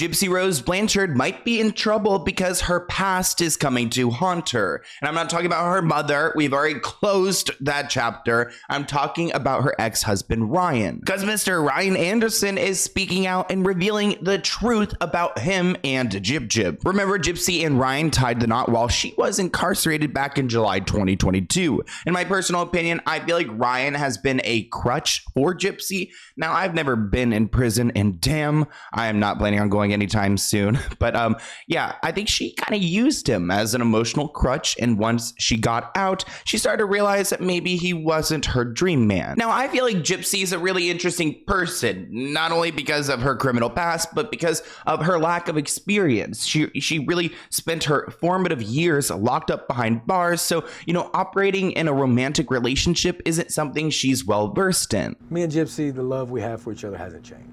Gypsy Rose Blanchard might be in trouble because her past is coming to haunt her. And I'm not talking about her mother. We've already closed that chapter. I'm talking about her ex-husband, Ryan. Because Mr. Ryan Anderson is speaking out and revealing the truth about him and Jib. Remember, Gypsy and Ryan tied the knot while she was incarcerated back in July 2022. In my personal opinion, I feel like Ryan has been a crutch for Gypsy. Now, I've never been in prison, and damn, I am not planning on going anytime soon. But yeah, I think she kind of used him as an emotional crutch. And once she got out, she started to realize that maybe he wasn't her dream man. Now, I feel like Gypsy is a really interesting person, not only because of her criminal past, but because of her lack of experience. She really spent her formative years locked up behind bars. So, you know, operating in a romantic relationship isn't something she's well versed in. Me and Gypsy, the love we have for each other hasn't changed.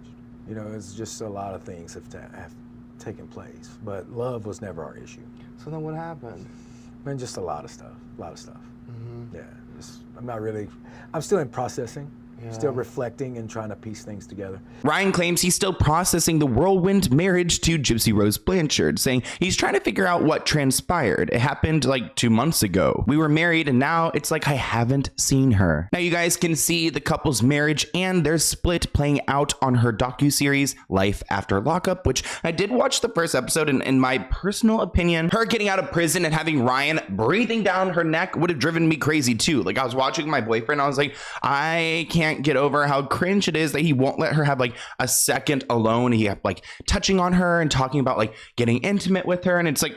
You know, it's just a lot of things have taken place, but love was never our issue. So then what happened? Man, just a lot of stuff. Yeah, I'm still in processing. Yeah. Still reflecting and trying to piece things together. Ryan claims he's still processing the whirlwind marriage to Gypsy Rose Blanchard, saying he's trying to figure out what transpired. It happened like 2 months ago. We were married and now it's like I haven't seen her. Now you guys can see the couple's marriage and their split playing out on her docuseries Life After Lockup, which I did watch the first episode, and in my personal opinion, her getting out of prison and having Ryan breathing down her neck would have driven me crazy too. Like, I was watching my boyfriend, I was like, I can't get over how cringe it is that he won't let her have like a second alone. He have like touching on her and talking about like getting intimate with her, and it's like,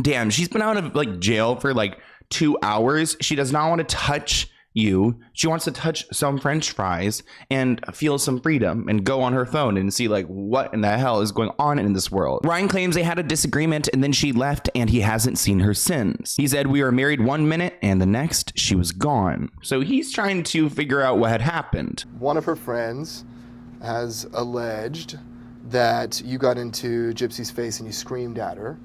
damn, she's been out of like jail for like 2 hours. She does not want to touch you. She wants to touch some french fries and feel some freedom and go on her phone and see like what in the hell is going on in this world. Ryan claims they had a disagreement and then she left and he hasn't seen her since. He said we were married 1 minute and the next she was gone. So he's trying to figure out what had happened. One of her friends has alleged that you got into Gypsy's face and you screamed at her.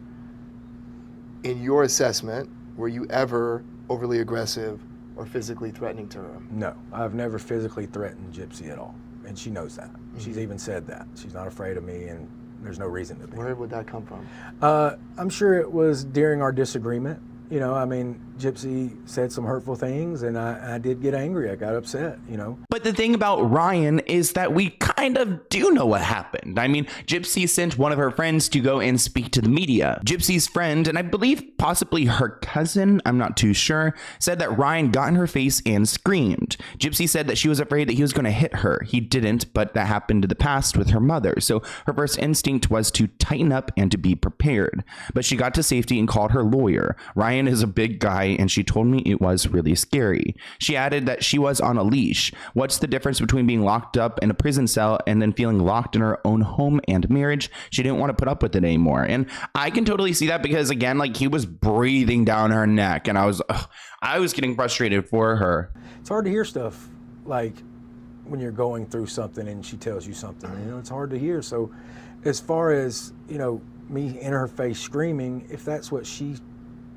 In your assessment, were you ever overly aggressive or physically threatening to her? No, I've never physically threatened Gypsy at all, and she knows that. She's even said that. She's not afraid of me, and there's no reason to be. Where would that come from? I'm sure it was during our disagreement. You know, I mean, Gypsy said some hurtful things, and I did get angry. I got upset, you know. But the thing about Ryan is that we kind of do know what happened. I mean, Gypsy sent one of her friends to go and speak to the media. Gypsy's friend, and I believe possibly her cousin, I'm not too sure, said that Ryan got in her face and screamed. Gypsy said that she was afraid that he was going to hit her. He didn't, but that happened in the past with her mother. So her first instinct was to tighten up and to be prepared. But she got to safety and called her lawyer. Ryan is a big guy, and she told me it was really scary. She added that she was on a leash. What's the difference between being locked up in a prison cell and then feeling locked in her own home and marriage? She didn't want to put up with it anymore. And I can totally see that because, again, like, he was breathing down her neck, and I was getting frustrated for her. It's hard to hear stuff like when you're going through something and she tells you something, you know, it's hard to hear. So as far as, you know, me in her face screaming, if that's what she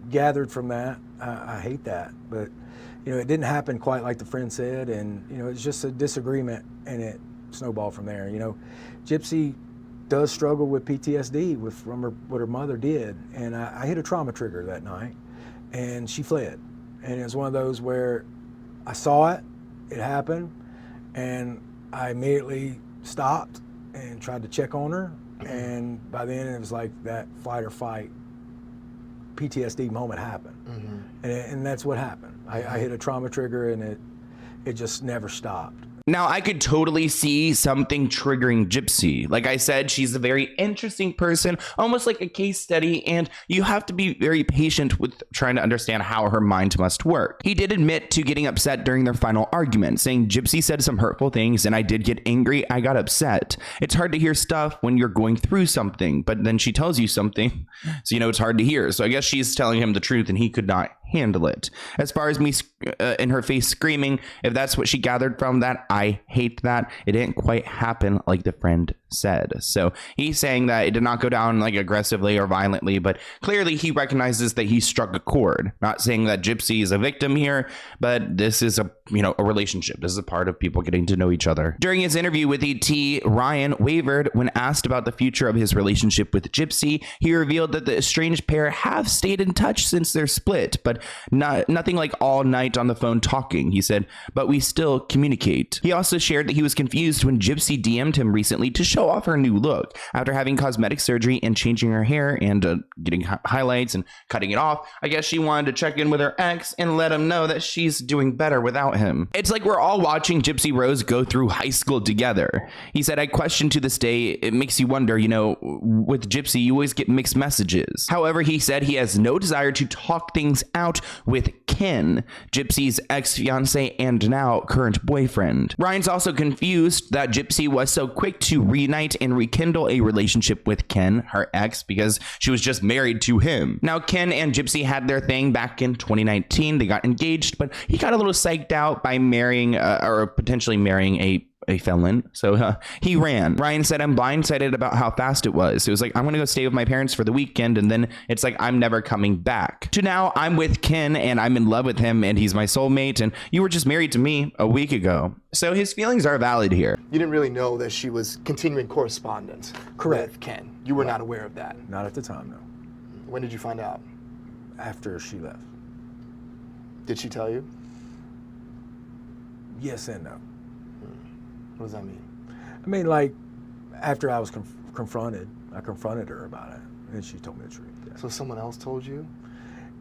gathered from that, I hate that. But, you know, it didn't happen quite like the friend said, and, you know, it's just a disagreement and it snowballed from there. You know, Gypsy does struggle with PTSD from what her mother did, and I hit a trauma trigger that night and she fled. And it was one of those where I saw it happened, and I immediately stopped and tried to check on her, and by then it was like that fight or fight PTSD moment happened. And that's what happened. I hit a trauma trigger, and it just never stopped. Now, I could totally see something triggering Gypsy. Like I said, she's a very interesting person, almost like a case study, and you have to be very patient with trying to understand how her mind must work. He did admit to getting upset during their final argument, saying Gypsy said some hurtful things and I did get angry, I got upset. It's hard to hear stuff when you're going through something, but then she tells you something, so you know it's hard to hear. So I guess she's telling him the truth and he could not handle it. As far as me in her face screaming, if that's what she gathered from that, I hate that. It didn't quite happen like the friend said. So he's saying that it did not go down like aggressively or violently, but clearly he recognizes that he struck a chord. Not saying that Gypsy is a victim here, but this is a relationship. This is a part of people getting to know each other. During his interview with ET, Ryan wavered when asked about the future of his relationship with Gypsy. He revealed that the estranged pair have stayed in touch since their split, but nothing like all night on the phone talking. He said, but we still communicate. He also shared that he was confused when Gypsy DM'd him recently to show off her new look. After having cosmetic surgery and changing her hair and getting highlights and cutting it off, I guess she wanted to check in with her ex and let him know that she's doing better without him. It's like we're all watching Gypsy Rose go through high school together. He said, I question to this day, it makes you wonder, with Gypsy, you always get mixed messages. However, he said he has no desire to talk things out with Ken, Gypsy's ex-fiance and now current boyfriend. Ryan's also confused that Gypsy was so quick to reunite and rekindle a relationship with Ken, her ex, because she was just married to him. Now, Ken and Gypsy had their thing back in 2019. They got engaged, but he got a little psyched out by marrying or potentially marrying a felon. So he ran. Ryan said, I'm blindsided about how fast it was. It was like, I'm going to go stay with my parents for the weekend. And then it's like, I'm never coming back. To now I'm with Ken and I'm in love with him and he's my soulmate. And you were just married to me a week ago. So his feelings are valid here. You didn't really know that she was continuing correspondence. Correct. With Ken. You were not aware of that. Not at the time, no. When did you find out? After she left. Did she tell you? Yes and no. What does that mean? I mean, like, after I was confronted, I confronted her about it, and she told me the truth. Yeah. So someone else told you?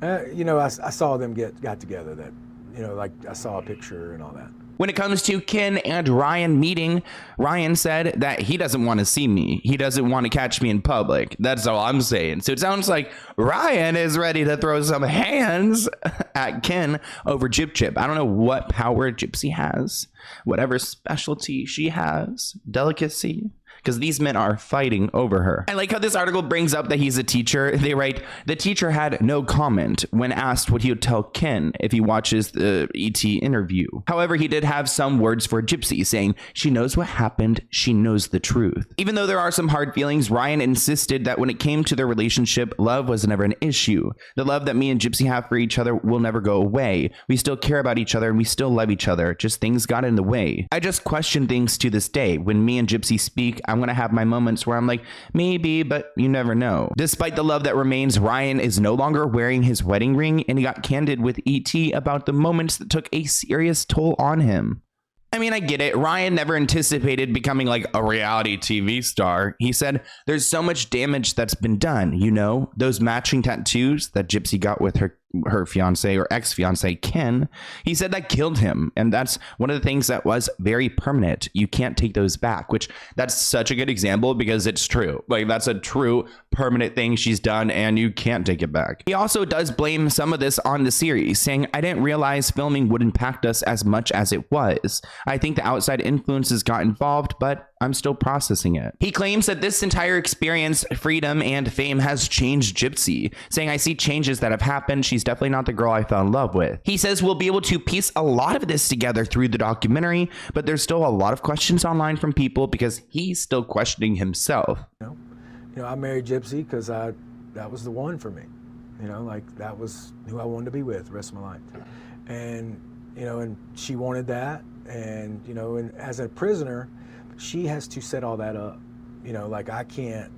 I saw them got together. That, like I saw a picture and all that. When it comes to Ken and Ryan meeting, Ryan said that he doesn't want to see me. He doesn't want to catch me in public. That's all I'm saying. So it sounds like Ryan is ready to throw some hands at Ken over Gyp. I don't know what power Gypsy has, whatever specialty she has, delicacy, because these men are fighting over her. I like how this article brings up that he's a teacher. They write, the teacher had no comment when asked what he would tell Ken if he watches the ET interview. However, he did have some words for Gypsy, saying she knows what happened, she knows the truth. Even though there are some hard feelings, Ryan insisted that when it came to their relationship, love was never an issue. The love that me and Gypsy have for each other will never go away. We still care about each other and we still love each other. Just things got in the way. I just question things to this day. When me and Gypsy speak, I'm going to have my moments where I'm like, maybe, but you never know. Despite the love that remains, Ryan is no longer wearing his wedding ring, and he got candid with ET about the moments that took a serious toll on him. I mean, I get it. Ryan never anticipated becoming like a reality TV star. He said, there's so much damage that's been done, those matching tattoos that Gypsy got with her fiance or ex-fiance Ken. He said that killed him, and that's one of the things that was very permanent. You can't take those back, which that's such a good example because it's true. Like, that's a true permanent thing she's done and you can't take it back. He also does blame some of this on the series, saying, I didn't realize filming would impact us as much as it was. I think the outside influences got involved, but I'm still processing it. He claims that this entire experience, freedom and fame, has changed Gypsy, saying, I see changes that have happened. She's definitely not the girl I fell in love with. He says we'll be able to piece a lot of this together through the documentary, but there's still a lot of questions online from people because he's still questioning himself. I married Gypsy because that was the one for me. That was who I wanted to be with the rest of my life. And, and she wanted that. And, and as a prisoner, she has to set all that up. I can't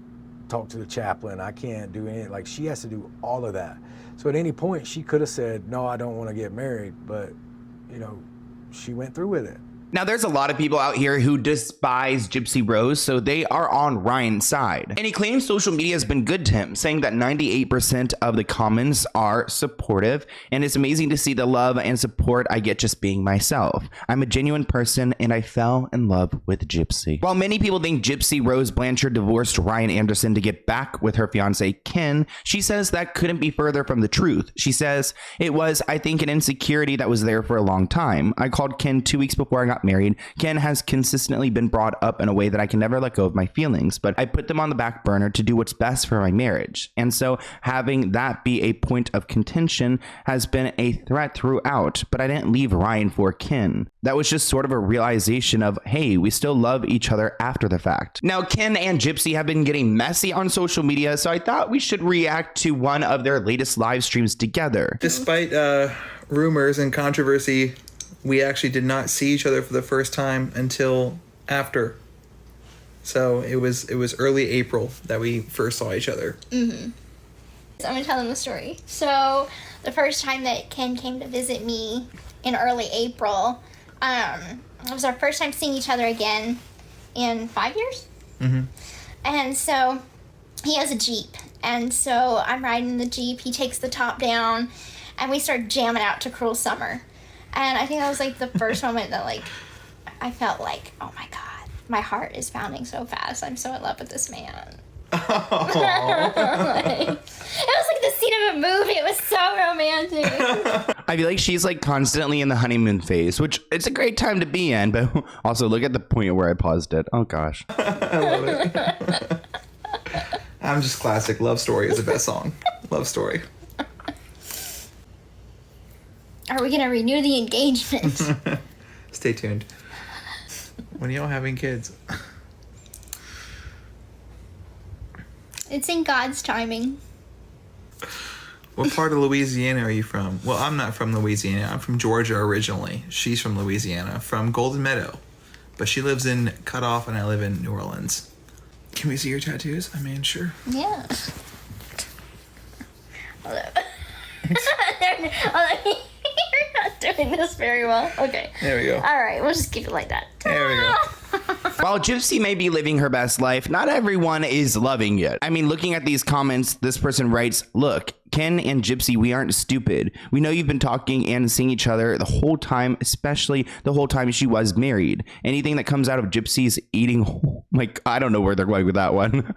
talk to the chaplain. I can't do anything. She has to do all of that. So at any point, she could have said, no, I don't want to get married. But, she went through with it. Now, there's a lot of people out here who despise Gypsy Rose, so they are on Ryan's side. And he claims social media has been good to him, saying that 98% of the comments are supportive, and it's amazing to see the love and support I get just being myself. I'm a genuine person, and I fell in love with Gypsy. While many people think Gypsy Rose Blanchard divorced Ryan Anderson to get back with her fiance Ken, she says that couldn't be further from the truth. She says, it was, I think, an insecurity that was there for a long time. I called Ken 2 weeks before I got got married, Ken has consistently been brought up in a way that I can never let go of my feelings, but I put them on the back burner to do what's best for my marriage. And so having that be a point of contention has been a threat throughout, but I didn't leave Ryan for Ken. That was just sort of a realization of, hey, we still love each other after the fact. Now, Ken and Gypsy have been getting messy on social media, so I thought we should react to one of their latest live streams together. Despite rumors and controversy, we actually did not see each other for the first time until after. So it was early April that we first saw each other. Mm-hmm. So I'm going to tell them the story. So the first time that Ken came to visit me in early April, it was our first time seeing each other again in 5 years. Mm-hmm. And so he has a Jeep. And so I'm riding the Jeep. He takes the top down and we start jamming out to Cruel Summer. And I think that was like the first moment that like I felt like, oh my God, my heart is pounding so fast. I'm so in love with this man. It was like the scene of a movie. It was so romantic. I feel like she's like constantly in the honeymoon phase, which it's a great time to be in, but also look at the point where I paused it. Oh gosh. I love it. I'm just classic. Love Story is the best song. Love Story. Are we going to renew the engagement? Stay tuned. When are y'all having kids? It's in God's timing. What part of Louisiana are you from? Well, I'm not from Louisiana. I'm from Georgia originally. She's from Louisiana, from Golden Meadow. But she lives in Cutoff and I live in New Orleans. Can we see your tattoos? I mean, sure. Yeah. You're not doing this very well. Okay. There we go. All right, we'll just keep it like that. There we go. While Gypsy may be living her best life, not everyone is loving it. I mean, looking at these comments, this person writes, look, Ken and Gypsy, we aren't stupid. We know you've been talking and seeing each other the whole time, especially the whole time she was married. Anything that comes out of Gypsy's eating, like, I don't know where they're going with that one.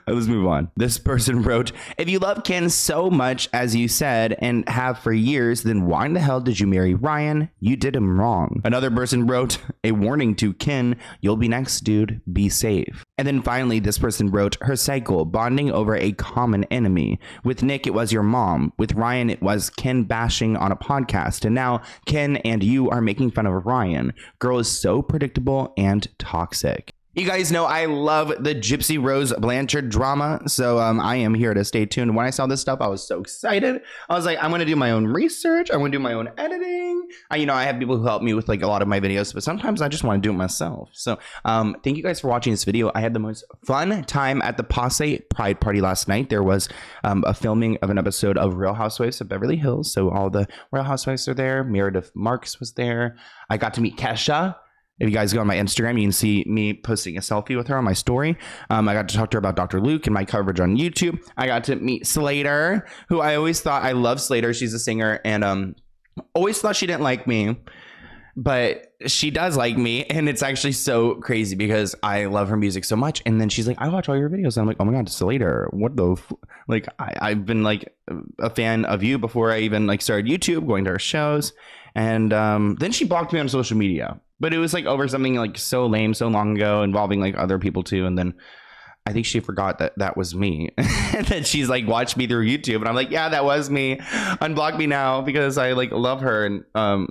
Let's move on. This person wrote, if you love Ken so much as you said and have for years, then why in the hell did you marry Ryan? You did him wrong. Another person wrote, a warning to Ken, you'll be next, dude. Be safe. And then finally, this person wrote, her cycle, bonding over a common enemy. With Nick, it was your mom. With Ryan, it was Ken bashing on a podcast. And now Ken and you are making fun of Ryan. Girl is so predictable and toxic. You guys know I love the Gypsy Rose Blanchard drama, so I am here to stay tuned. When I saw this stuff, I was so excited. I was like, I'm going to do my own research. I'm going to do my own editing. I have people who help me with like a lot of my videos, but sometimes I just want to do it myself. So thank you guys for watching this video. I had the most fun time at the Posse Pride Party last night. There was a filming of an episode of Real Housewives of Beverly Hills, so all the Real Housewives are there. Meredith Marks was there. I got to meet Kesha. If you guys go on my Instagram, you can see me posting a selfie with her on my story. I got to talk to her about Dr. Luke and my coverage on YouTube. I got to meet Slater, who I always thought, I love Slater. She's a singer and always thought she didn't like me, but she does like me. And it's actually so crazy because I love her music so much. And then she's like, I watch all your videos. And I'm like, oh my God, Slater, what the like, I've been like a fan of you before I even like started YouTube, going to her shows. And then she blocked me on social media. But it was like over something like so lame, so long ago, involving like other people too. And then I think she forgot that that was me. And then she's like watched me through YouTube. And I'm like, yeah, that was me. Unblock me now because I like love her. And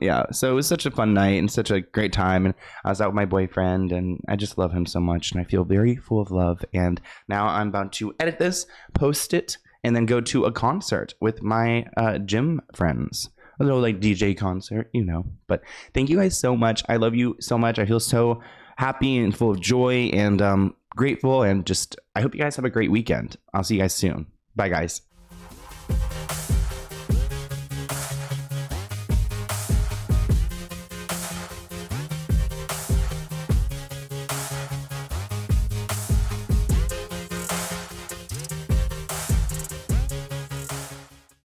yeah, so it was such a fun night and such a great time. And I was out with my boyfriend and I just love him so much. And I feel very full of love. And now I'm about to edit this, post it, and then go to a concert with my gym friends. A little like DJ concert, you know. But thank you guys so much. I love you so much. I feel so happy and full of joy and grateful. And just, I hope you guys have a great weekend. I'll see you guys soon. Bye, guys.